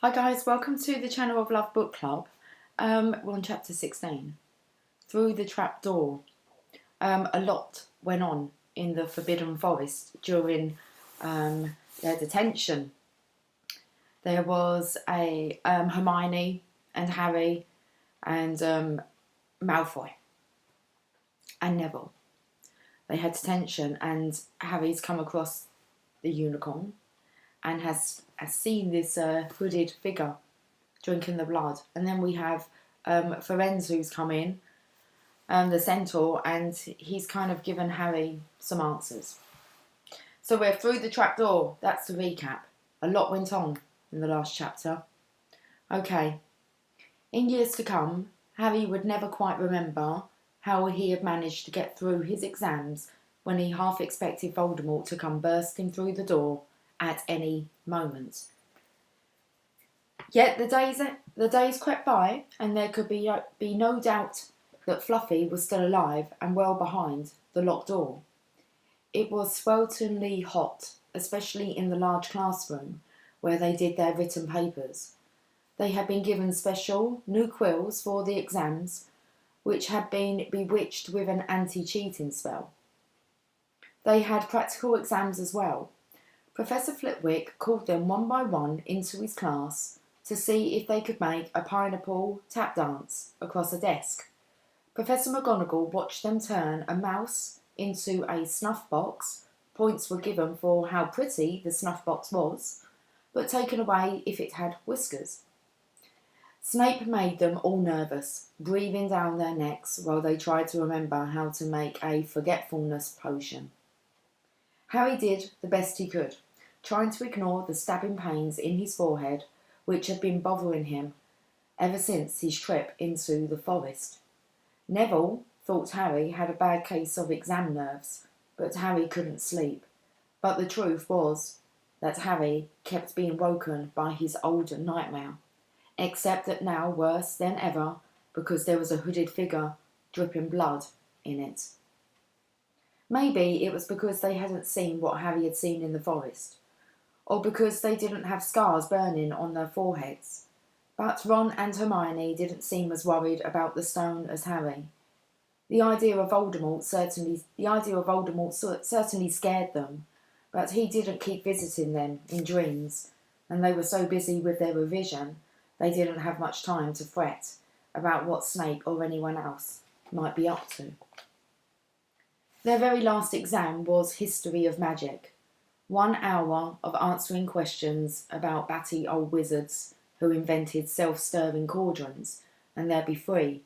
Hi guys, welcome to the Channel of Love Book Club. We're on chapter 16. Through the trap door. A lot went on in the Forbidden Forest during their detention. There was a Hermione and Harry and Malfoy and Neville. They had detention and Harry's come across the unicorn and has seen this hooded figure drinking the blood. And then we have Ferenz who's come in, the centaur, and he's kind of given Harry some answers. So we're through the trapdoor. That's the recap. A lot went on in the last chapter. Okay. In years to come, Harry would never quite remember how he had managed to get through his exams when he half expected Voldemort to come bursting through the door at any moment. Yet the days crept by, and there could be no doubt that Fluffy was still alive and well behind the locked door. It was swelteringly hot, especially in the large classroom where they did their written papers. They had been given special new quills for the exams, which had been bewitched with an anti-cheating spell. They had practical exams as well. Professor Flitwick called them one by one into his class to see if they could make a pineapple tap dance across a desk. Professor McGonagall watched them turn a mouse into a snuff box. Points were given for how pretty the snuff box was, but taken away if it had whiskers. Snape made them all nervous, breathing down their necks while they tried to remember how to make a forgetfulness potion. Harry did the best he could, trying to ignore the stabbing pains in his forehead which had been bothering him ever since his trip into the forest. Neville thought Harry had a bad case of exam nerves, but Harry couldn't sleep. But the truth was that Harry kept being woken by his old nightmare, except that now worse than ever because there was a hooded figure dripping blood in it. Maybe it was because they hadn't seen what Harry had seen in the forest, or because they didn't have scars burning on their foreheads. But Ron and Hermione didn't seem as worried about the stone as Harry. The idea of Voldemort certainly scared them, but he didn't keep visiting them in dreams, and they were so busy with their revision they didn't have much time to fret about what Snape or anyone else might be up to. Their very last exam was History of Magic. 1 hour of answering questions about batty old wizards who invented self-stirring cauldrons, and they'd be free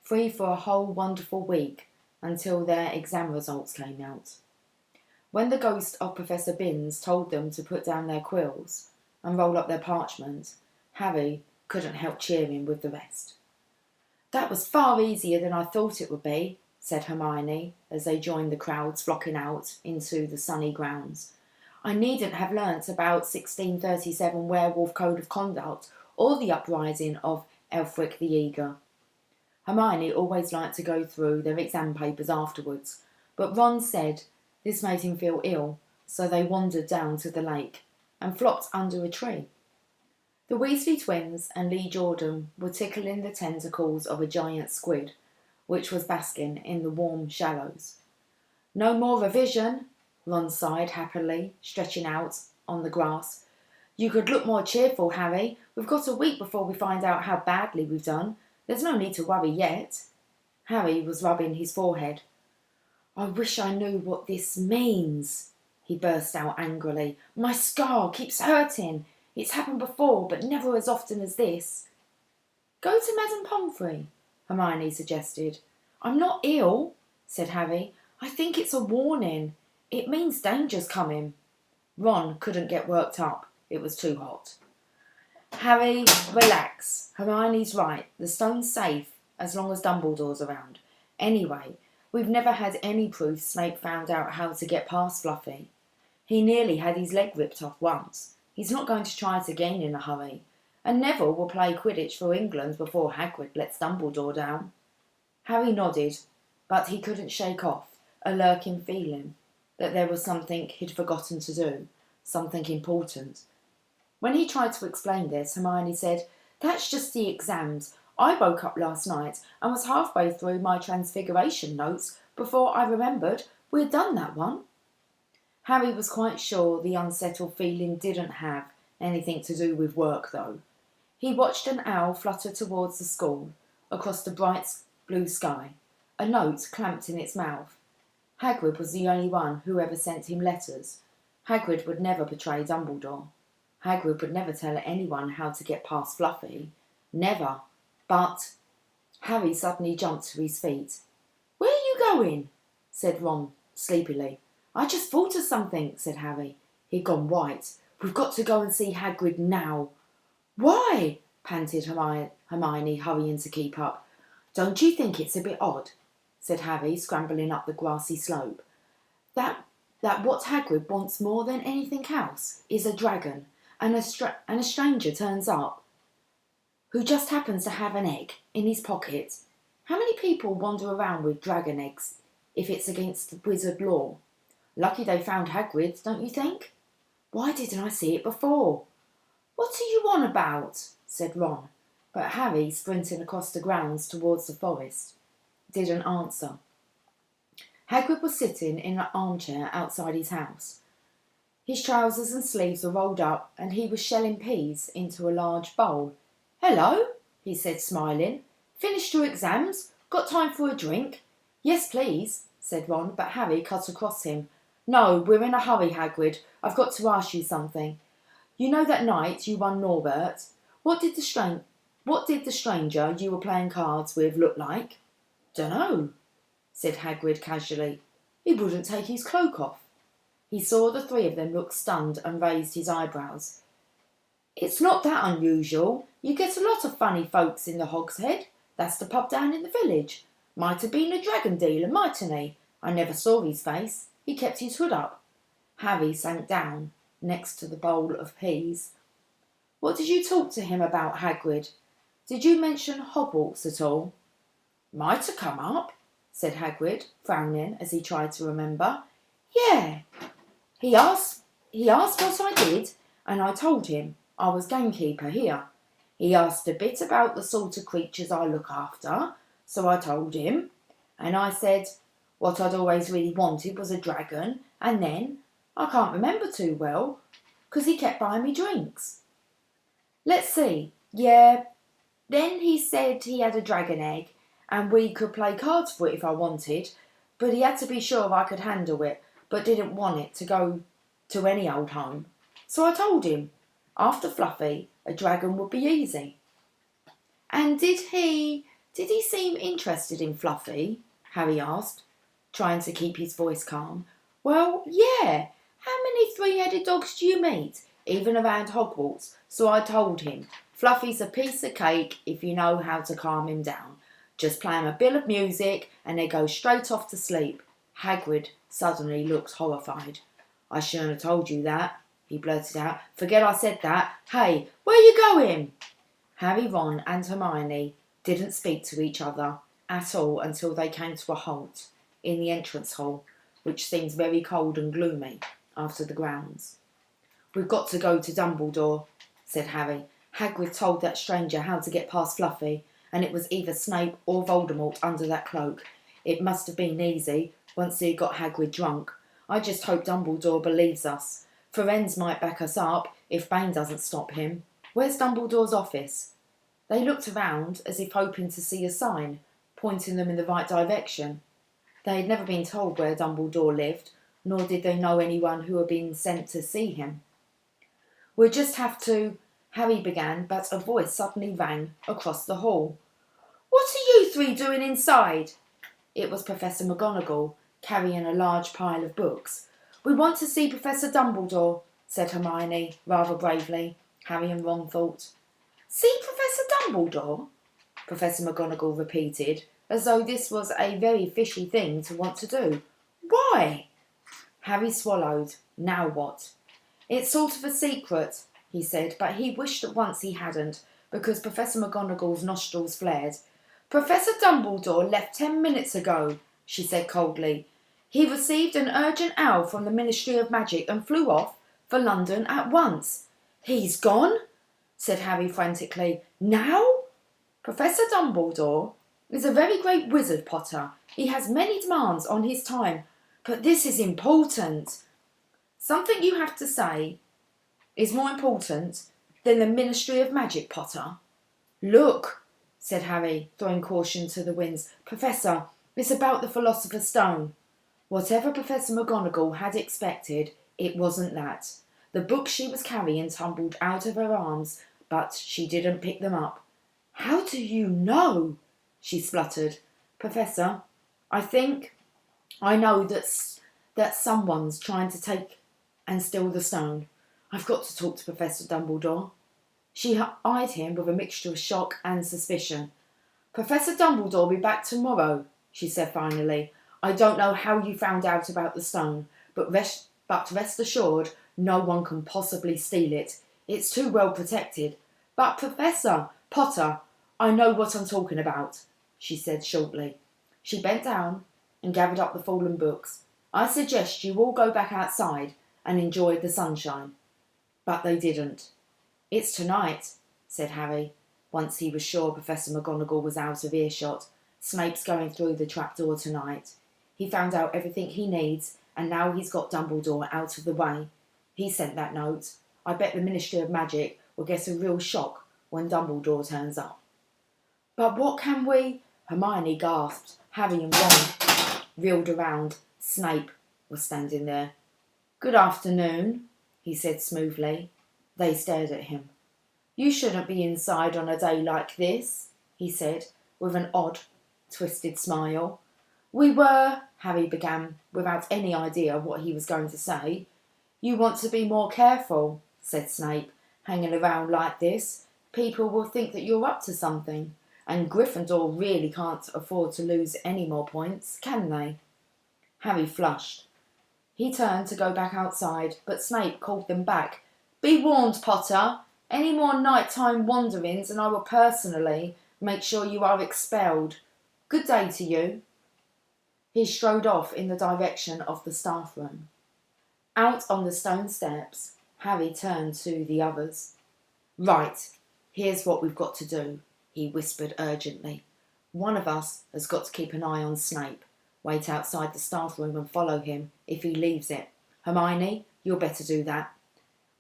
for a whole wonderful week until their exam results came out. When the ghost of Professor Binns told them to put down their quills and roll up their parchment, Harry couldn't help cheering with the rest. "That was far easier than I thought it would be," said Hermione as they joined the crowds flocking out into the sunny grounds. "I needn't have learnt about 1637 Werewolf Code of Conduct or the uprising of Elfric the Eager." Hermione always liked to go through their exam papers afterwards, but Ron said this made him feel ill, so they wandered down to the lake and flopped under a tree. The Weasley twins and Lee Jordan were tickling the tentacles of a giant squid, which was basking in the warm shallows. "No more revision," Ron sighed happily, stretching out on the grass. "You could look more cheerful, Harry. We've got a week before we find out how badly we've done. There's no need to worry yet." Harry was rubbing his forehead. "I wish I knew what this means," he burst out angrily. "My scar keeps hurting. It's happened before, but never as often as this." "Go to Madame Pomfrey," Hermione suggested. "I'm not ill," said Harry. "I think it's a warning. It means danger's coming." Ron couldn't get worked up. It was too hot. "Harry, relax. Hermione's right. The stone's safe as long as Dumbledore's around. Anyway, we've never had any proof Snape found out how to get past Fluffy. He nearly had his leg ripped off once. He's not going to try it again in a hurry. And Neville will play Quidditch for England before Hagrid lets Dumbledore down." Harry nodded, but he couldn't shake off a lurking feeling that there was something he'd forgotten to do, something important. When he tried to explain this, Hermione said, "That's just the exams. I woke up last night and was halfway through my transfiguration notes before I remembered we'd done that one." Harry was quite sure the unsettled feeling didn't have anything to do with work, though. He watched an owl flutter towards the school, across the bright blue sky, a note clamped in its mouth. Hagrid was the only one who ever sent him letters. Hagrid would never betray Dumbledore. Hagrid would never tell anyone how to get past Fluffy. Never. But Harry suddenly jumped to his feet. "Where are you going?" said Ron sleepily. "I just thought of something," said Harry. He'd gone white. "We've got to go and see Hagrid now." "Why?" panted Hermione, hurrying to keep up. "Don't you think it's a bit odd," said Harry, scrambling up the grassy slope, that what Hagrid wants more than anything else is a dragon, and a stranger turns up who just happens to have an egg in his pocket? How many people wander around with dragon eggs if it's against the wizard law? Lucky they found Hagrid, don't you think? Why didn't I see it before?" "What are you on about?" said Ron, but Harry, sprinting across the grounds towards the forest, didn't answer. Hagrid was sitting in an armchair outside his house. His trousers and sleeves were rolled up, and he was shelling peas into a large bowl. "Hello," he said, smiling. "Finished your exams? Got time for a drink?" "Yes, please," said Ron, but Harry cut across him. "No, we're in a hurry, Hagrid. I've got to ask you something. You know that night you won Norbert? What did the stranger you were playing cards with look like?" "Dunno," said Hagrid casually. "He wouldn't take his cloak off." He saw the three of them look stunned and raised his eyebrows. "It's not that unusual. You get a lot of funny folks in the Hog's Head. That's the pub down in the village. Might have been a dragon dealer, mightn't he? I never saw his face. He kept his hood up." Harry sank down next to the bowl of peas. "What did you talk to him about, Hagrid? Did you mention Hogwarts at all?" "Might have come up," said Hagrid, frowning as he tried to remember. "Yeah. He asked what I did, and I told him I was gamekeeper here. He asked a bit about the sort of creatures I look after, so I told him, and I said what I'd always really wanted was a dragon, and then, I can't remember too well, 'cause he kept buying me drinks. Let's see, yeah, then he said he had a dragon egg, and we could play cards for it if I wanted, but he had to be sure I could handle it, but didn't want it to go to any old home. So I told him, after Fluffy, a dragon would be easy." "And did he seem interested in Fluffy?" Harry asked, trying to keep his voice calm. "Well, yeah. How many three-headed dogs do you meet, even around Hogwarts?" So I told him, "Fluffy's a piece of cake if you know how to calm him down. Just play him a bit of music and they go straight off to sleep." Hagrid suddenly looked horrified. "I shouldn't have told you that," he blurted out. "Forget I said that. Hey, where are you going?" Harry, Ron and Hermione didn't speak to each other at all until they came to a halt in the entrance hall, which seemed very cold and gloomy after the grounds. "We've got to go to Dumbledore," said Harry. "Hagrid told that stranger how to get past Fluffy, and it was either Snape or Voldemort under that cloak. It must have been easy, once he got Hagrid drunk. I just hope Dumbledore believes us. Firenze might back us up if Bane doesn't stop him. Where's Dumbledore's office?" They looked around as if hoping to see a sign, pointing them in the right direction. They had never been told where Dumbledore lived, nor did they know anyone who had been sent to see him. "We'll just have to," Harry began, but a voice suddenly rang across the hall. "What are you three doing inside?" It was Professor McGonagall, carrying a large pile of books. "We want to see Professor Dumbledore," said Hermione, rather bravely. Harry and Ron thought. "See Professor Dumbledore?" Professor McGonagall repeated, as though this was a very fishy thing to want to do. "Why?" Harry swallowed. Now what? "It's sort of a secret," he said, but he wished at once he hadn't, because Professor McGonagall's nostrils flared. "Professor Dumbledore left 10 minutes ago," she said coldly. "He received an urgent owl from the Ministry of Magic and flew off for London at once. "He's gone?" said Harry frantically. "Now?" "Professor Dumbledore is a very great wizard, Potter. He has many demands on his time, but this is important. Something you have to say is more important than the Ministry of Magic, Potter." "Look," said Harry, throwing caution to the winds. "Professor, it's about the Philosopher's Stone." Whatever Professor McGonagall had expected, it wasn't that. The books she was carrying tumbled out of her arms, but she didn't pick them up. "How do you know?" she spluttered. "Professor, I know that someone's trying to take and steal the stone. I've got to talk to Professor Dumbledore." She eyed him with a mixture of shock and suspicion. "Professor Dumbledore will be back tomorrow," she said finally. "I don't know how you found out about the stone, but rest assured no one can possibly steal it. It's too well protected." "But Professor Potter, I know what I'm talking about," she said shortly. She bent down and gathered up the fallen books. "I suggest you all go back outside and enjoy the sunshine." But they didn't. "It's tonight," said Harry, once he was sure Professor McGonagall was out of earshot. "Snape's going through the trapdoor tonight. He found out everything he needs, and now he's got Dumbledore out of the way. He sent that note. I bet the Ministry of Magic will get a real shock when Dumbledore turns up." "But what can we—" Hermione gasped. Harry and Ron reeled around. Snape was standing there. "Good afternoon," he said smoothly. They stared at him. "You shouldn't be inside on a day like this," he said, with an odd, twisted smile. "We were—" Harry began, without any idea what he was going to say. "You want to be more careful," said Snape. "Hanging around like this, people will think that you're up to something, and Gryffindor really can't afford to lose any more points, can they?" Harry flushed. He turned to go back outside, but Snape called them back. "Be warned, Potter. Any more nighttime wanderings and I will personally make sure you are expelled. Good day to you." He strode off in the direction of the staff room. Out on the stone steps, Harry turned to the others. "Right, here's what we've got to do," he whispered urgently. "One of us has got to keep an eye on Snape. Wait outside the staff room and follow him if he leaves it. Hermione, you'll better do that."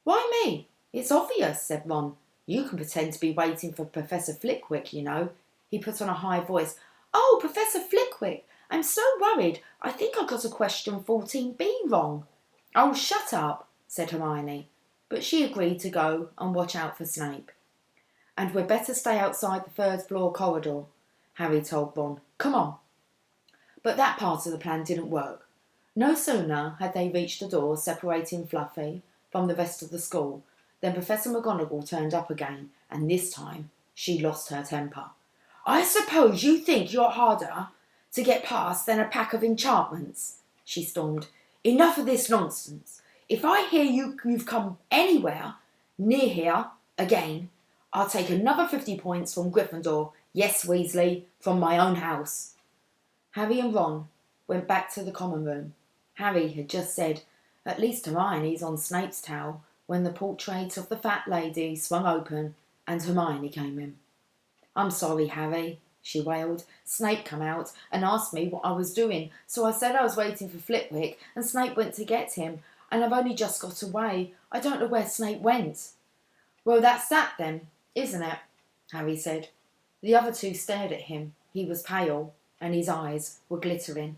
"Why me? It's obvious," said Ron. "You can pretend to be waiting for Professor Flitwick, you know." He put on a high voice. "Oh, Professor Flitwick, I'm so worried. I think I got a question 14B wrong." "Oh, shut up," said Hermione. But she agreed to go and watch out for Snape. "And we'd better stay outside the third floor corridor," Harry told Ron. "Come on." But that part of the plan didn't work. No sooner had they reached the door separating Fluffy from the rest of the school than Professor McGonagall turned up again, and this time she lost her temper. "I suppose you think you're harder to get past than a pack of enchantments," she stormed. "Enough of this nonsense. If I hear you've come anywhere near here again, I'll take another 50 points from Gryffindor. Yes, Weasley, from my own house." Harry and Ron went back to the common room. Harry had just said, "At least Hermione's on Snape's towel," when the portrait of the fat lady swung open and Hermione came in. "I'm sorry, Harry," she wailed. "Snape come out and asked me what I was doing, so I said I was waiting for Flitwick, and Snape went to get him, and I've only just got away. I don't know where Snape went." "Well, that's that then, isn't it?" Harry said. The other two stared at him. He was pale, and his eyes were glittering.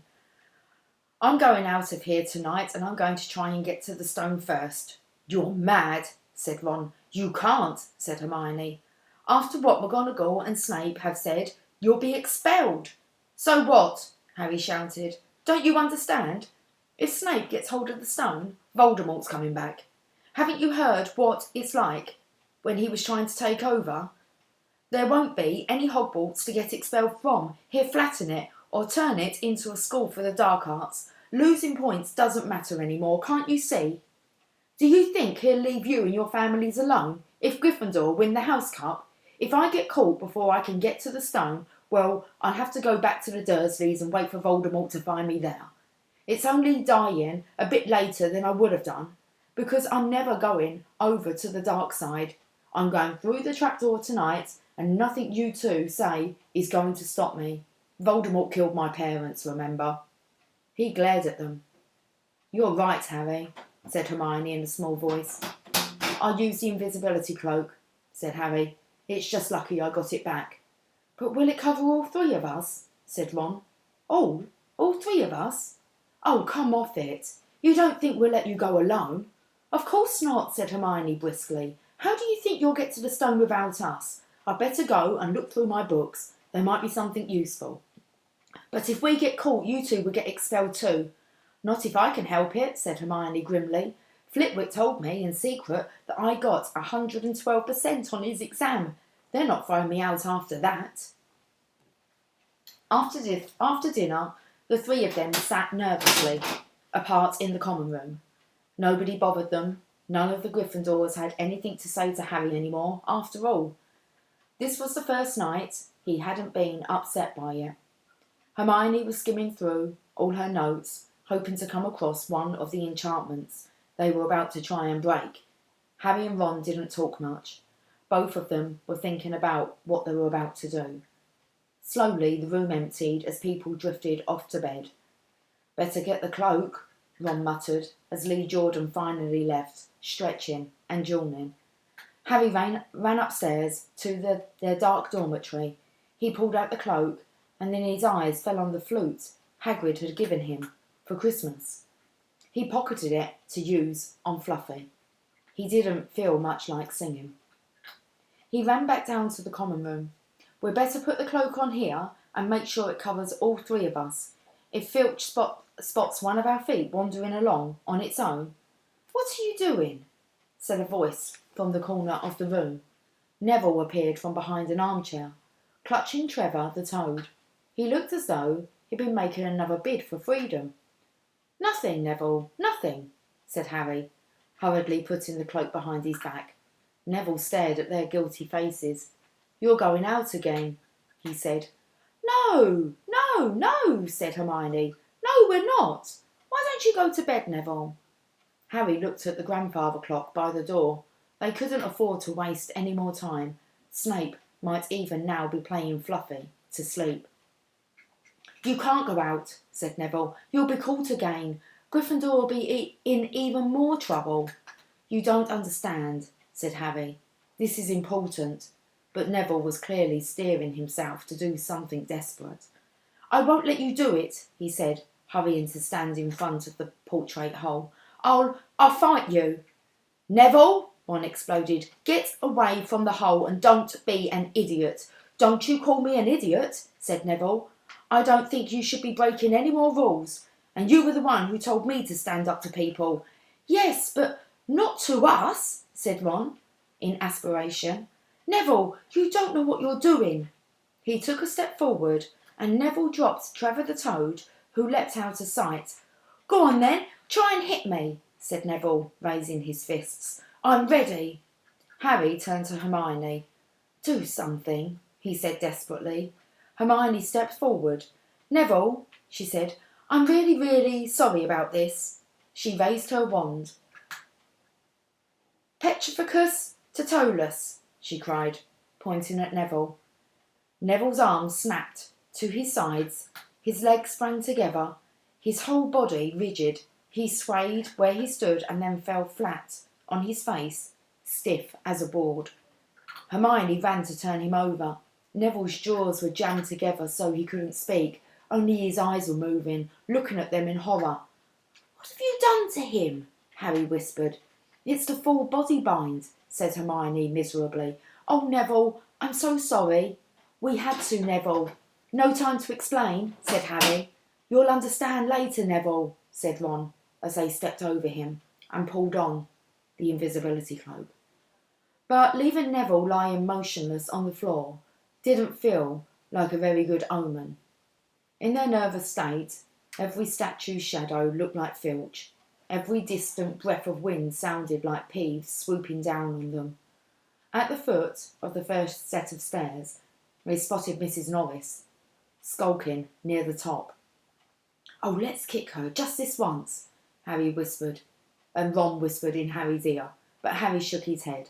"I'm going out of here tonight, and I'm going to try and get to the stone first." "You're mad," said Ron. "You can't," said Hermione. "After what McGonagall and Snape have said, you'll be expelled." "So what?" Harry shouted. "Don't you understand? If Snape gets hold of the stone, Voldemort's coming back. Haven't you heard what it's like when he was trying to take over? There won't be any Hogwarts to get expelled from. He'll flatten it or turn it into a school for the dark arts. Losing points doesn't matter anymore, can't you see? Do you think he'll leave you and your families alone if Gryffindor win the House Cup? If I get caught before I can get to the stone, well, I'll have to go back to the Dursleys and wait for Voldemort to find me there. It's only dying a bit later than I would have done. Because I'm never going over to the dark side. I'm going through the trapdoor tonight, and nothing you two say is going to stop me. Voldemort killed my parents, remember?" He glared at them. "You're right, Harry," said Hermione in a small voice. "I used the invisibility cloak," said Harry. "It's just lucky I got it back." "But will it cover all three of us?" said Ron. "All? All three of us? Oh, come off it. You don't think we'll let you go alone?" "Of course not," said Hermione briskly. "How do you think you'll get to the stone without us? I'd better go and look through my books. There might be something useful." "But if we get caught, you two will get expelled too." "Not if I can help it," said Hermione grimly. "Flitwick told me in secret that I got 112% on his exam. They're not throwing me out after that." After dinner, the three of them sat nervously apart in the common room. Nobody bothered them. None of the Gryffindors had anything to say to Harry anymore, after all. This was the first night he hadn't been upset by it. Hermione was skimming through all her notes, hoping to come across one of the enchantments they were about to try and break. Harry and Ron didn't talk much. Both of them were thinking about what they were about to do. Slowly the room emptied as people drifted off to bed. "Better get the cloak," Ron muttered as Lee Jordan finally left, stretching and yawning. Harry ran upstairs to their dark dormitory. He pulled out the cloak, and then his eyes fell on the flute Hagrid had given him for Christmas. He pocketed it to use on Fluffy. He didn't feel much like singing. He ran back down to the common room. "We'd better put the cloak on here and make sure it covers all three of us. If Filch spots one of our feet wandering along on its own—" "What are you doing?" said a voice from the corner of the room. Neville appeared from behind an armchair, clutching Trevor the Toad. He looked as though he'd been making another bid for freedom. "Nothing, Neville, nothing," said Harry, hurriedly putting the cloak behind his back. Neville stared at their guilty faces. "You're going out again," he said. "No, no, no," said Hermione. "No, we're not. Why don't you go to bed, Neville?" Harry looked at the grandfather clock by the door. They couldn't afford to waste any more time. Snape might even now be playing Fluffy to sleep. "You can't go out," said Neville. "You'll be caught again. Gryffindor will be in even more trouble." "You don't understand," said Harry. "This is important." But Neville was clearly steering himself to do something desperate. "I won't let you do it," he said, hurrying to stand in front of the portrait hole. I'll fight you." "Neville!" Ron exploded. "Get away from the hole and don't be an idiot." "Don't you call me an idiot," said Neville. "I don't think you should be breaking any more rules. And you were the one who told me to stand up to people." "Yes, but not to us," said Ron, in aspiration. "Neville, you don't know what you're doing." He took a step forward, and Neville dropped Trevor the Toad, who leapt out of sight. "Go on then, try and hit me," said Neville, raising his fists. "I'm ready." Harry turned to Hermione. "Do something," he said desperately. Hermione stepped forward. "Neville," she said, "I'm really, really sorry about this." She raised her wand. "Petrificus Totolus," she cried, pointing at Neville. Neville's arms snapped to his sides, his legs sprang together, his whole body rigid. He swayed where he stood and then fell flat on his face, stiff as a board. Hermione ran to turn him over. Neville's jaws were jammed together so he couldn't speak. Only his eyes were moving, looking at them in horror. "What have you done to him?" Harry whispered. "It's the full body bind," said Hermione miserably. "Oh, Neville, I'm so sorry." "We had to, Neville." "No time to explain," said Harry. "You'll understand later, Neville," said Ron, as they stepped over him and pulled on the invisibility cloak. But leaving Neville lying motionless on the floor didn't feel like a very good omen. In their nervous state, every statue's shadow looked like Filch. Every distant breath of wind sounded like Peeves swooping down on them. At the foot of the first set of stairs, they spotted Mrs. Norris, skulking near the top. "Oh, let's kick her, just this once," Harry whispered. and Ron whispered in Harry's ear, but Harry shook his head.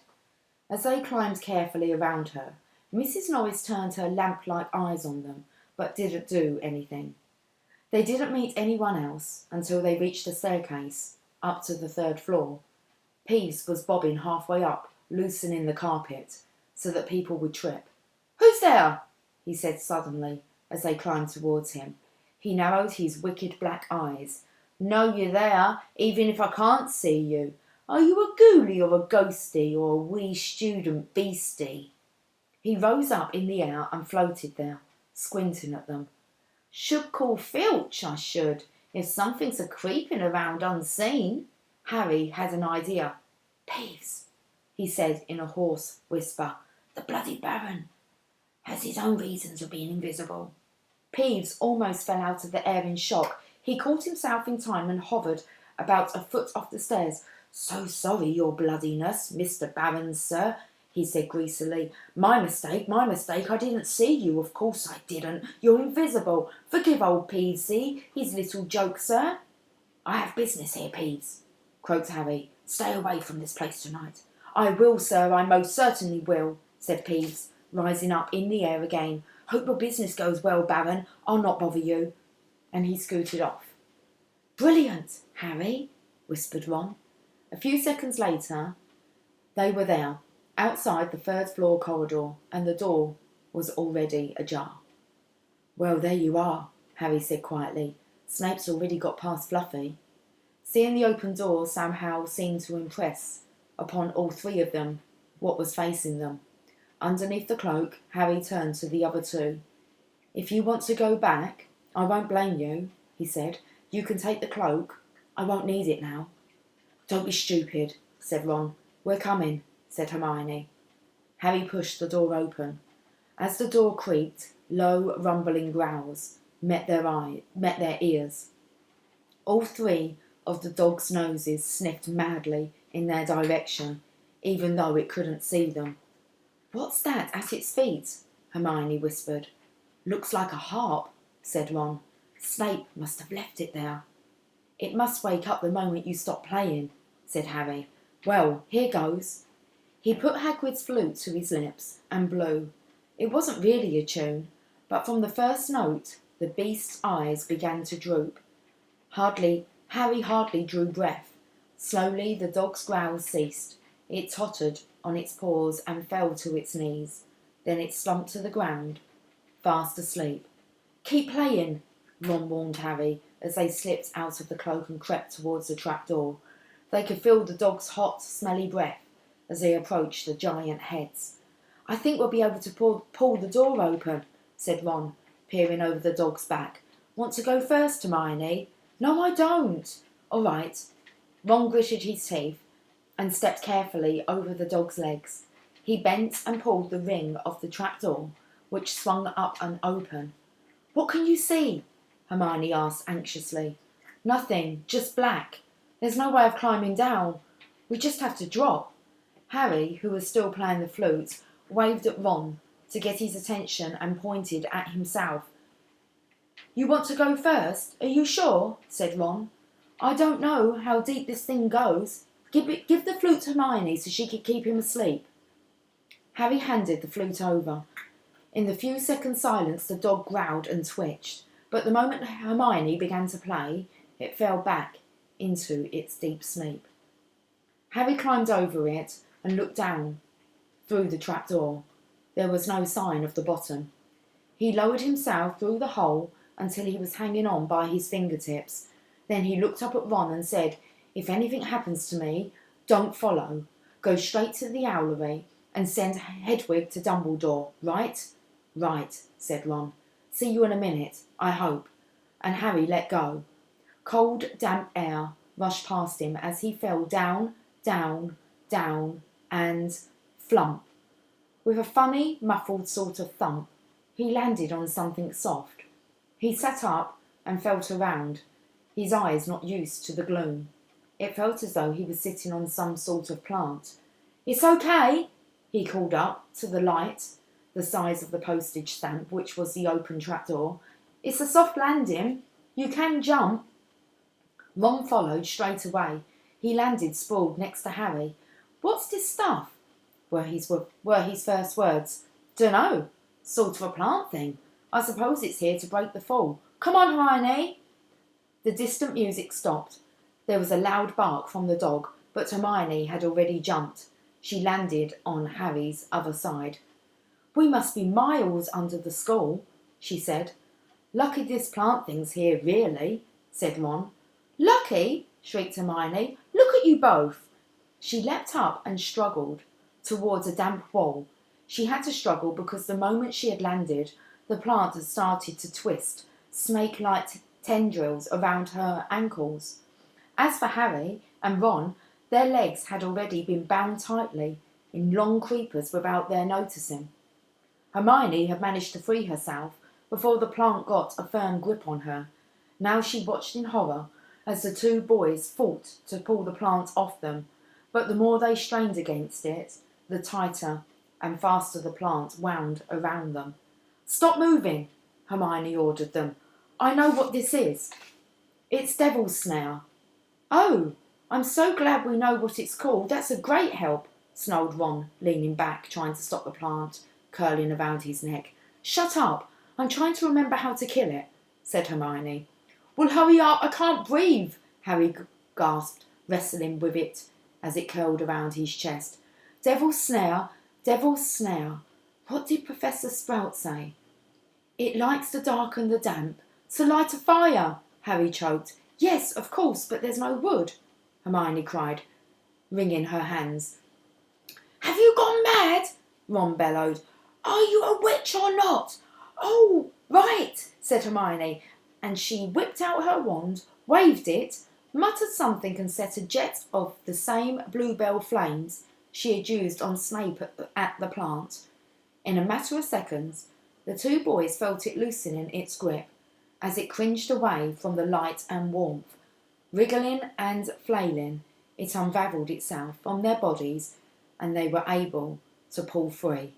As they climbed carefully around her, Mrs. Norris turned her lamp-like eyes on them, but didn't do anything. They didn't meet anyone else until they reached the staircase, up to the 3rd floor. Peeves was bobbing halfway up, loosening the carpet, so that people would trip. "Who's there?" he said suddenly, as they climbed towards him. He narrowed his wicked black eyes. "Know you're there, even if I can't see you. Are you a ghoulie or a ghostie or a wee student beastie?" He rose up in the air and floated there, squinting at them. "Should call Filch, I should, if something's a-creeping around unseen." Harry had an idea. "Peeves," he said in a hoarse whisper, "the bloody Baron has his own reasons for being invisible." Peeves almost fell out of the air in shock. He caught himself in time and hovered about a foot off the stairs. "So sorry, your bloodiness, Mr. Baron, sir," he said greasily. My mistake, I didn't see you, of course I didn't. You're invisible. Forgive old Peevesy his little joke, sir." "I have business here, Peeves," croaked Harry. "Stay away from this place tonight." "I will, sir, I most certainly will," said Peeves, rising up in the air again. "Hope your business goes well, Baron. I'll not bother you." And he scooted off. "Brilliant, Harry," whispered Ron. A few seconds later, they were there, outside the 3rd floor corridor, and the door was already ajar. "Well, there you are," Harry said quietly. "Snape's already got past Fluffy." Seeing the open door somehow seemed to impress upon all 3 of them what was facing them. Underneath the cloak, Harry turned to the other 2. "If you want to go back, I won't blame you," he said. "You can take the cloak. I won't need it now." "Don't be stupid," said Ron. "We're coming," said Hermione. Harry pushed the door open. As the door creaked, low, rumbling growls met their ears. All 3 of the dog's noses sniffed madly in their direction, even though it couldn't see them. "What's that at its feet?" Hermione whispered. "Looks like a harp," said Ron. "Snape must have left it there." "It must wake up the moment you stop playing," said Harry. "Well, here goes." He put Hagrid's flute to his lips and blew. It wasn't really a tune, but from the first note the beast's eyes began to droop. Harry hardly drew breath. Slowly the dog's growls ceased. It tottered on its paws and fell to its knees. Then it slumped to the ground, fast asleep. "Keep playing," Ron warned Harry as they slipped out of the cloak and crept towards the trapdoor. They could feel the dog's hot, smelly breath as they approached the giant heads. "I think we'll be able to pull the door open," said Ron, peering over the dog's back. "Want to go first, Hermione?" "No, I don't." "All right." Ron gritted his teeth and stepped carefully over the dog's legs. He bent and pulled the ring of the trapdoor, which swung up and open. "What can you see?" Hermione asked anxiously. "Nothing, just black. There's no way of climbing down. We just have to drop." Harry, who was still playing the flute, waved at Ron to get his attention and pointed at himself. "You want to go first? Are you sure?" said Ron. "I don't know how deep this thing goes. Give the flute to Hermione so she could keep him asleep." Harry handed the flute over. In the few seconds' silence the dog growled and twitched, but the moment Hermione began to play, it fell back into its deep sleep. Harry climbed over it and looked down through the trapdoor. There was no sign of the bottom. He lowered himself through the hole until he was hanging on by his fingertips. Then he looked up at Ron and said, "If anything happens to me, don't follow. Go straight to the owlery and send Hedwig to Dumbledore, right?" "Right," said Ron. "See you in a minute, I hope." And Harry let go. Cold, damp air rushed past him as he fell down, down, down, and flump. With a funny, muffled sort of thump, he landed on something soft. He sat up and felt around, his eyes not used to the gloom. It felt as though he was sitting on some sort of plant. "It's okay," he called up to the light, the size of the postage stamp, which was the open trapdoor. "It's a soft landing. You can jump." Ron followed straight away. He landed sprawled next to Harry. "What's this stuff?" were his first words. "Dunno. Sort of a plant thing. I suppose it's here to break the fall. Come on, Hermione." The distant music stopped. There was a loud bark from the dog, but Hermione had already jumped. She landed on Harry's other side. "We must be miles under the school," she said. "Lucky this plant thing's here, really," said Ron. "Lucky?" shrieked Hermione. "Look at you both!" She leapt up and struggled towards a damp wall. She had to struggle because the moment she had landed, the plant had started to twist, snake-like tendrils around her ankles. As for Harry and Ron, their legs had already been bound tightly in long creepers without their noticing. Hermione had managed to free herself before the plant got a firm grip on her. Now she watched in horror as the two boys fought to pull the plant off them, but the more they strained against it, the tighter and faster the plant wound around them. "Stop moving," Hermione ordered them. "I know what this is. It's devil's snare." "Oh, I'm so glad we know what it's called. That's a great help," snarled Ron, leaning back, trying to stop the plant curling around his neck. "Shut up. I'm trying to remember how to kill it," said Hermione. "Well, hurry up. I can't breathe," Harry gasped, wrestling with it as it curled around his chest. "Devil's snare, devil's snare. What did Professor Sprout say?" "It likes the dark and the damp, so light a fire," Harry choked. "Yes, of course, but there's no wood," Hermione cried, wringing her hands. "Have you gone mad?" Ron bellowed. "Are you a witch or not?" "Oh, right," said Hermione, and she whipped out her wand, waved it, muttered something and set a jet of the same bluebell flames she had used on Snape at the plant. In a matter of seconds, the two boys felt it loosening its grip as it cringed away from the light and warmth. Wriggling and flailing, it unravelled itself from their bodies and they were able to pull free.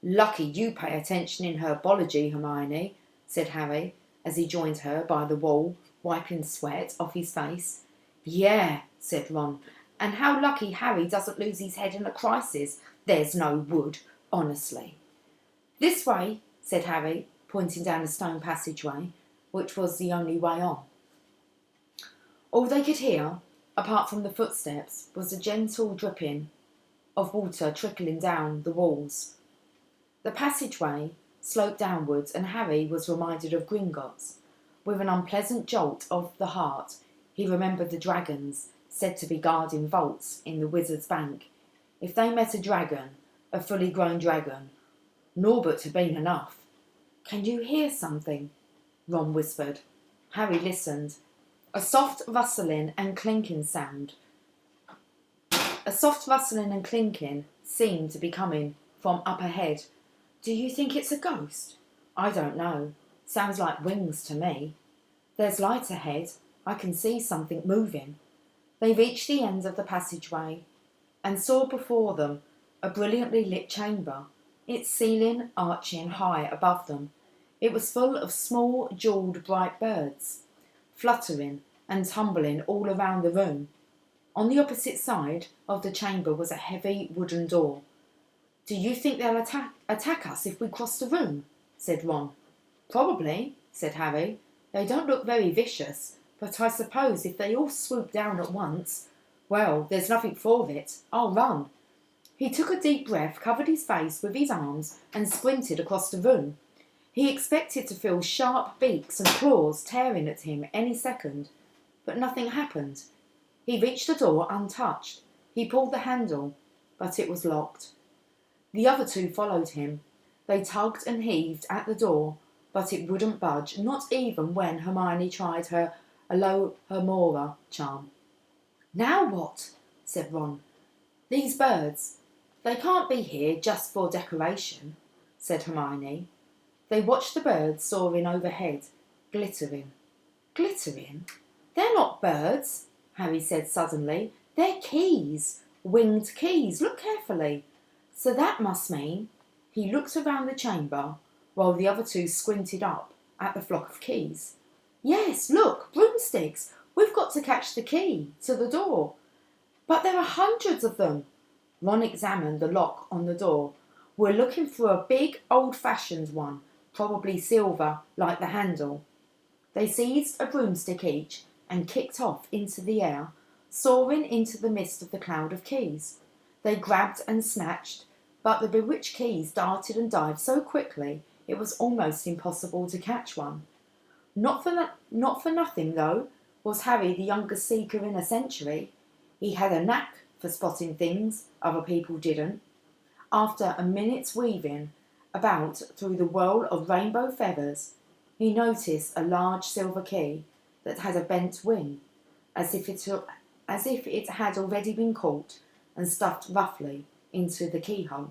"Lucky you pay attention in herbology, Hermione," said Harry as he joined her by the wall, wiping sweat off his face. "Yeah," said Ron, "and how lucky Harry doesn't lose his head in a crisis. There's no wood, honestly." "This way," said Harry, pointing down a stone passageway, which was the only way on. All they could hear, apart from the footsteps, was a gentle dripping of water trickling down the walls. The passageway sloped downwards and Harry was reminded of Gringotts. With an unpleasant jolt of the heart, he remembered the dragons said to be guarding vaults in the Wizard's Bank. If they met a dragon, a fully grown dragon, Norbert had been enough. "Can you hear something?" Ron whispered. Harry listened. A soft rustling and clinking seemed to be coming from up ahead. "Do you think it's a ghost?" "I don't know. Sounds like wings to me." "There's light ahead. I can see something moving." They reached the end of the passageway and saw before them a brilliantly lit chamber, its ceiling arching high above them. It was full of small, jewelled, bright birds, fluttering and tumbling all around the room. On the opposite side of the chamber was a heavy wooden door. "Do you think they'll attack us if we cross the room?" said Ron. "Probably," said Harry. "They don't look very vicious, but I suppose if they all swoop down at once, well, there's nothing for it. I'll run." He took a deep breath, covered his face with his arms and sprinted across the room. He expected to feel sharp beaks and claws tearing at him any second, but nothing happened. He reached the door untouched. He pulled the handle, but it was locked. The other two followed him. They tugged and heaved at the door, but it wouldn't budge, not even when Hermione tried her Alohomora charm. "Now what?" said Ron. "These birds. They can't be here just for decoration," said Hermione. They watched the birds soaring overhead, glittering. "Glittering? They're not birds," Harry said suddenly. "They're keys, winged keys. Look carefully. So that must mean—" He looked around the chamber while the other two squinted up at the flock of keys. "Yes, look, broomsticks. We've got to catch the key to the door." But there are hundreds of them. Ron examined the lock on the door. We're looking for a big, old-fashioned one, probably silver, like the handle. They seized a broomstick each and kicked off into the air, soaring into the midst of the cloud of keys. They grabbed and snatched, but the bewitched keys darted and dived so quickly it was almost impossible to catch one. Not for nothing, though, was Harry the youngest seeker in a century. He had a knack for spotting things other people didn't. After a minute's weaving about through the whirl of rainbow feathers, he noticed a large silver key that had a bent wing, as if it had already been caught and stuffed roughly into the keyhole.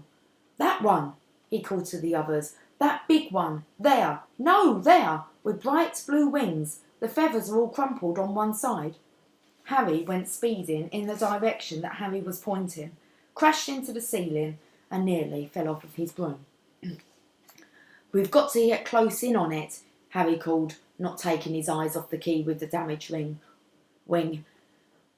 "That one," he called to the others. "That big one. There. No, there, with bright blue wings. The feathers are all crumpled on one side." Harry went speeding in the direction that Harry was pointing, crashed into the ceiling, and nearly fell off of his broom. "We've got to get close in on it," Harry called, not taking his eyes off the key with the damaged wing.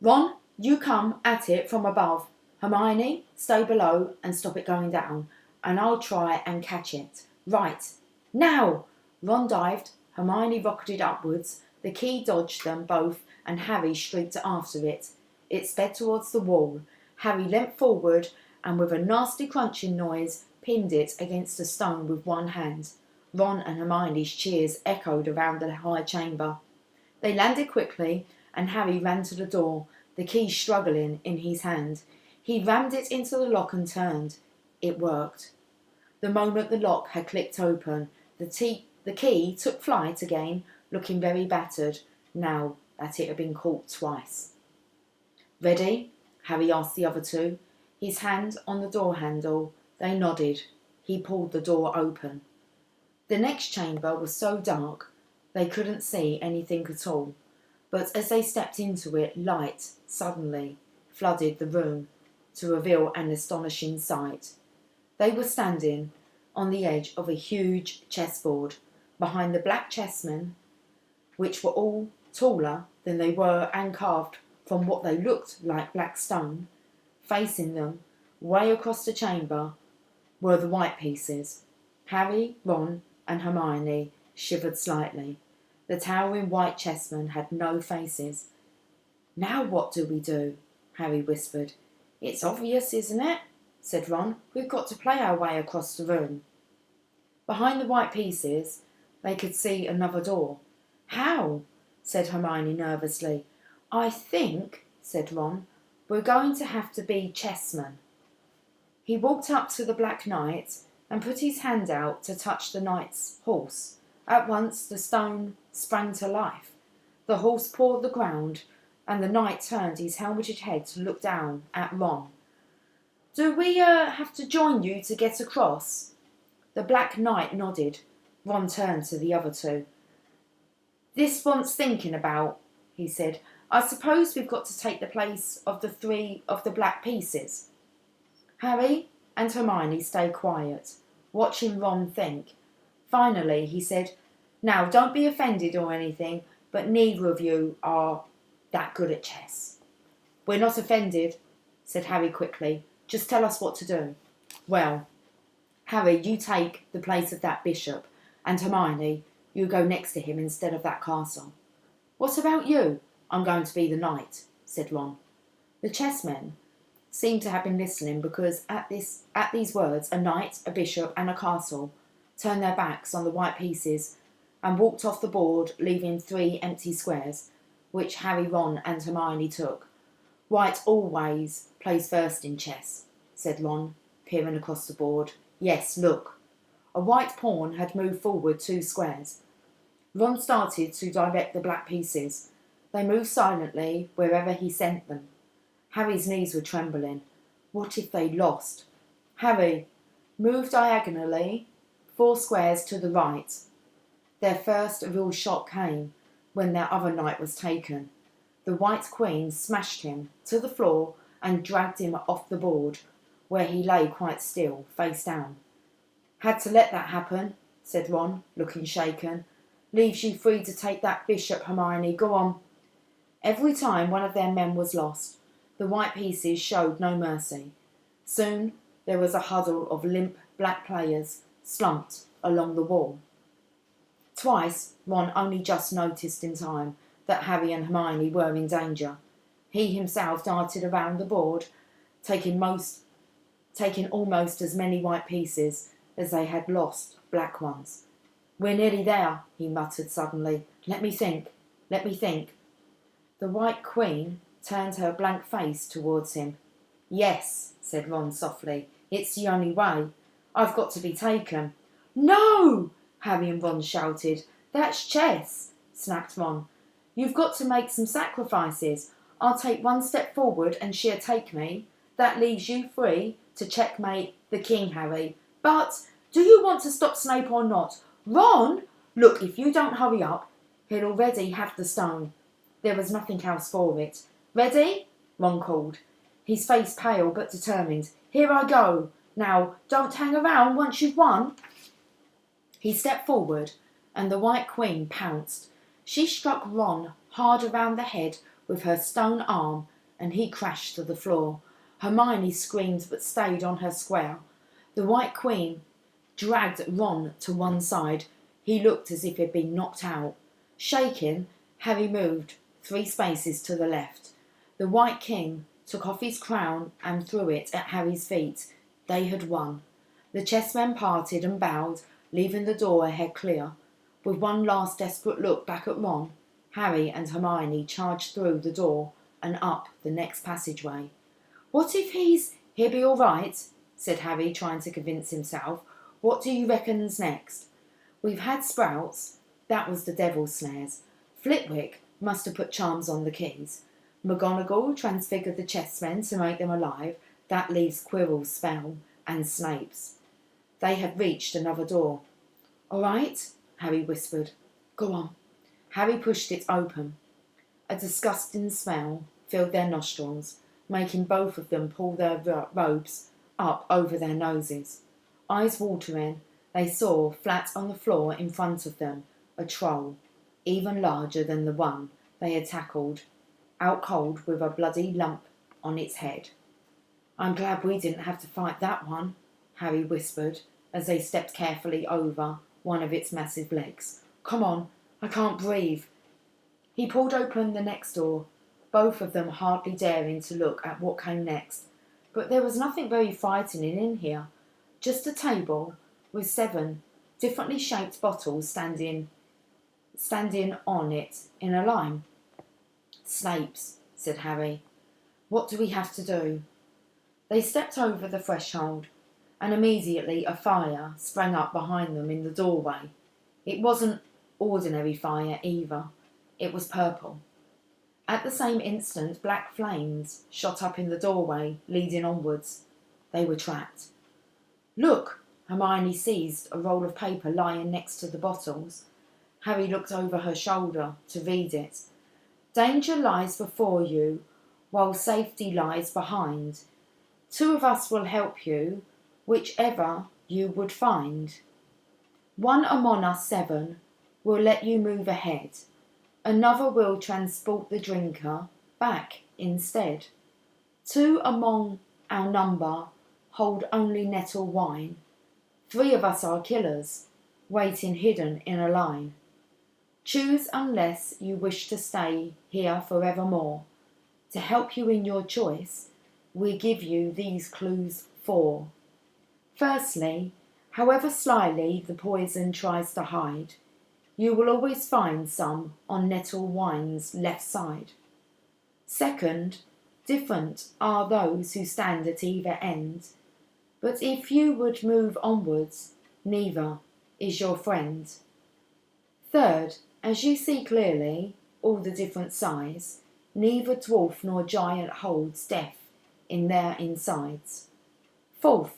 "Ron, you come at it from above. Hermione, stay below and stop it going down, and I'll try and catch it. Right. Now!" Ron dived, Hermione rocketed upwards, the key dodged them both, and Harry streaked after it. It sped towards the wall. Harry leant forward and with a nasty crunching noise pinned it against a stone with one hand. Ron and Hermione's cheers echoed around the high chamber. They landed quickly and Harry ran to the door, the key struggling in his hand. He rammed it into the lock and turned. It worked. The moment the lock had clicked open, the key took flight again, looking very battered, now that it had been caught twice. "Ready?" Harry asked the other two, his hand on the door handle. They nodded. He pulled the door open. The next chamber was so dark they couldn't see anything at all, but as they stepped into it, light suddenly flooded the room to reveal an astonishing sight. They were standing on the edge of a huge chessboard, behind the black chessmen, which were all taller than they were and carved from what they looked like black stone. Facing them, way across the chamber, were the white pieces. Harry, Ron, and Hermione shivered slightly. The towering white chessmen had no faces. "Now what do we do?" Harry whispered. "It's obvious, isn't it?" said Ron. "We've got to play our way across the room." Behind the white pieces, they could see another door. "How?" said Hermione nervously. "I think," said Ron, "we're going to have to be chessmen." He walked up to the Black Knight and put his hand out to touch the knight's horse. At once the stone sprang to life. The horse pawed the ground, and the knight turned his helmeted head to look down at Ron. "Do we have to join you to get across?" The Black Knight nodded. Ron turned to the other two. "This wants thinking about," he said. "I suppose we've got to take the place of the 3 of the black pieces." Harry and Hermione stayed quiet, watching Ron think. Finally, he said, "Now, don't be offended or anything, but neither of you are that good at chess." "We're not offended," said Harry quickly. "Just tell us what to do." "Well, Harry, you take the place of that bishop, and Hermione, you go next to him instead of that castle." "What about you?" "I'm going to be the knight," said Ron. The chessmen seemed to have been listening, because at these words a knight, a bishop, and a castle turned their backs on the white pieces and walked off the board, leaving 3 empty squares, which Harry, Ron, and Hermione took. "White always plays first in chess," said Ron, peering across the board. "Yes, look." A white pawn had moved forward 2 squares. Ron started to direct the black pieces. They moved silently wherever he sent them. Harry's knees were trembling. What if they lost? "Harry, move diagonally 4 squares to the right." Their first real shock came when their other knight was taken. The white queen smashed him to the floor and dragged him off the board, where he lay quite still, face down. "Had to let that happen," said Ron, looking shaken. "Leaves you free to take that bishop, Hermione. Go on." Every time one of their men was lost, The white pieces showed no mercy. Soon there was a huddle of limp black players slumped along the wall. Twice Ron only just noticed in time that Harry and Hermione were in danger. He himself darted around the board, taking almost as many white pieces as they had lost black ones. "We're nearly there," he muttered suddenly. Let me think. The White Queen turned her blank face towards him. "Yes," said Ron softly. "It's the only way. I've got to be taken." "No!" Harry and Ron shouted. "That's chess," snapped Ron. "You've got to make some sacrifices. I'll take one step forward and she'll take me. That leaves you free to checkmate the king, Harry. But do you want to stop Snape or not?" "Ron! Look, if you don't hurry up, he'll already have the stone." There was nothing else for it. "Ready?" Ron called, his face pale but determined. "Here I go. Now, don't hang around once you've won." He stepped forward, and the White Queen pounced. She struck Ron hard around the head with her stone arm, and he crashed to the floor. Hermione screamed but stayed on her square. The White Queen dragged Ron to one side. He looked as if he'd been knocked out. Shaking, Harry moved 3 spaces to the left. The White King took off his crown and threw it at Harry's feet. They had won. The chessmen parted and bowed, leaving the door ahead clear. With one last desperate look back at Ron, Harry and Hermione charged through the door and up the next passageway. "What if he'll be all right?" said Harry, trying to convince himself. "What do you reckon's next?" "We've had sprouts." That was the devil's snares. Flitwick must have put charms on the keys. McGonagall transfigured the chessmen to make them alive. That leaves Quirrell's spell and Snape's. They had reached another door. "All right," Harry whispered. "Go on." Harry pushed it open. A disgusting smell filled their nostrils, making both of them pull their robes up over their noses. Eyes watering, they saw, flat on the floor in front of them, a troll, even larger than the one they had tackled, out cold with a bloody lump on its head. "I'm glad we didn't have to fight that one," Harry whispered as they stepped carefully over one of its massive legs. "Come on, I can't breathe." He pulled open the next door, both of them hardly daring to look at what came next. But there was nothing very frightening in here, just a table with 7 differently shaped bottles standing on it in a line. "Snape's," said Harry. "What do we have to do?" They stepped over the threshold, and immediately a fire sprang up behind them in the doorway. It wasn't ordinary fire either. It was purple. At the same instant, black flames shot up in the doorway, leading onwards. They were trapped. "Look!" Hermione seized a roll of paper lying next to the bottles. Harry looked over her shoulder to read it. "Danger lies before you, while safety lies behind. 2 of us will help you, whichever you would find. 1 among us 7 will let you move ahead. Another will transport the drinker back instead. 2 among our number hold only nettle wine. 3 of us are killers, waiting hidden in a line. Choose unless you wish to stay here forevermore. To help you in your choice, we give you these clues 4. Firstly, however slyly the poison tries to hide, you will always find some on nettle wine's left side. Second, different are those who stand at either end, but if you would move onwards, neither is your friend. Third, as you see clearly all the different size, neither dwarf nor giant holds death in their insides. Fourth,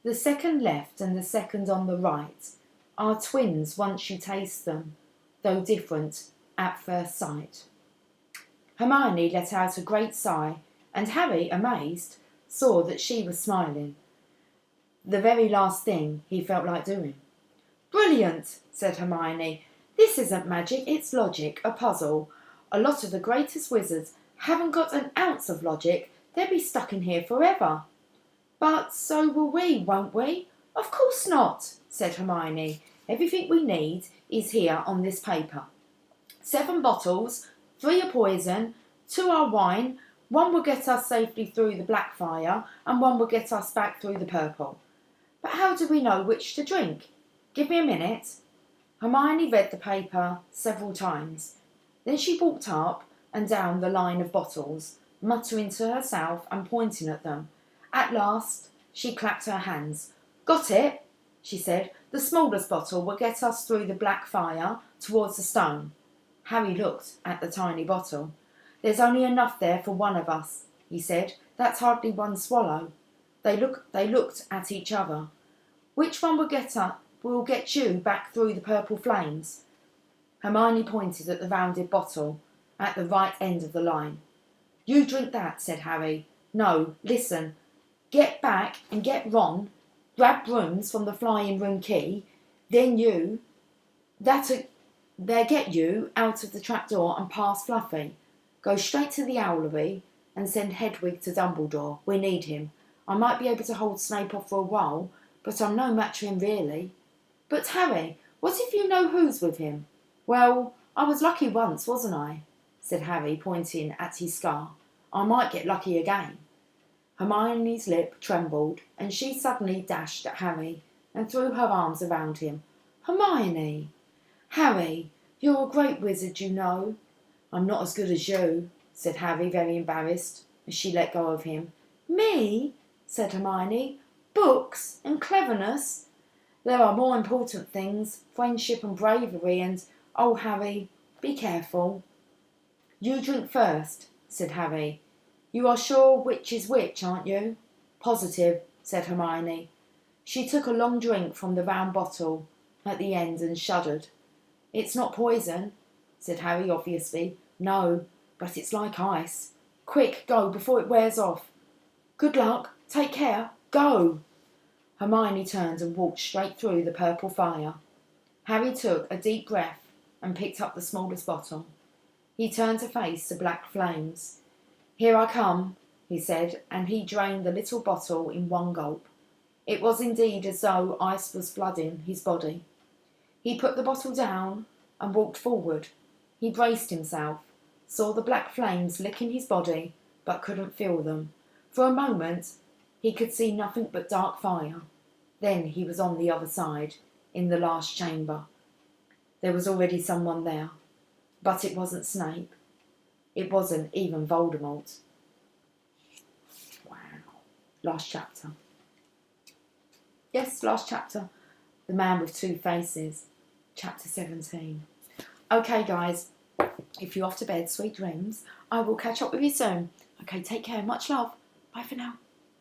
the second left and the second on the right are twins once you taste them, though different at first sight." Hermione let out a great sigh, and Harry, amazed, saw that she was smiling. The very last thing he felt like doing. "Brilliant," said Hermione. "This isn't magic, it's logic, a puzzle. A lot of the greatest wizards haven't got an ounce of logic. They'll be stuck in here forever." "But so will we, won't we?" "Of course not," said Hermione. "Everything we need is here on this paper. 7 bottles, 3 are poison, 2 are wine, 1 will get us safely through the black fire, and 1 will get us back through the purple. But how do we know which to drink? Give me a minute." Hermione read the paper several times. Then she walked up and down the line of bottles, muttering to herself and pointing at them. At last she clapped her hands. "Got it," she said. "The smallest bottle will get us through the black fire towards the stone." Harry looked at the tiny bottle. "There's only enough there for one of us," he said. "That's hardly 1 swallow." They looked at each other. "Which one will get you back through the purple flames?" Hermione pointed at the rounded bottle at the right end of the line. "You drink that," said Harry. "No, listen. Get back and get Ron. Grab brooms from the flying room key. Then they'll get you out of the trapdoor and past Fluffy. Go straight to the owlery and send Hedwig to Dumbledore. We need him. I might be able to hold Snape off for a while, but I'm no match for him really." "But Harry, what if you know who's with him?" "Well, I was lucky once, wasn't I?" said Harry, pointing at his scar. "I might get lucky again." Hermione's lip trembled, and she suddenly dashed at Harry and threw her arms around him. "Hermione!" "Harry, you're a great wizard, you know." "I'm not as good as you," said Harry, very embarrassed, as she let go of him. "Me?" said Hermione. "Books and cleverness? There are more important things, friendship and bravery and, oh, Harry, be careful." "You drink first," said Harry. "You are sure which is which, aren't you?" "Positive," said Hermione. She took a long drink from the round bottle at the end and shuddered. "It's not poison," said Harry obviously. "No, but it's like ice. Quick, go before it wears off." "Good luck. Take care. Go." Hermione turned and walked straight through the purple fire. Harry took a deep breath and picked up the smallest bottle. He turned to face the black flames. "Here I come," he said, and he drained the little bottle in 1 gulp. It was indeed as though ice was flooding his body. He put the bottle down and walked forward. He braced himself, saw the black flames licking his body, but couldn't feel them. For a moment he could see nothing but dark fire. Then he was on the other side, in the last chamber. There was already someone there, but it wasn't Snape. It wasn't even Voldemort. Wow. Last chapter. Yes, last chapter. The Man with 2 Faces. Chapter 17. Okay, guys. If you're off to bed, sweet dreams. I will catch up with you soon. Okay, take care. Much love. Bye for now.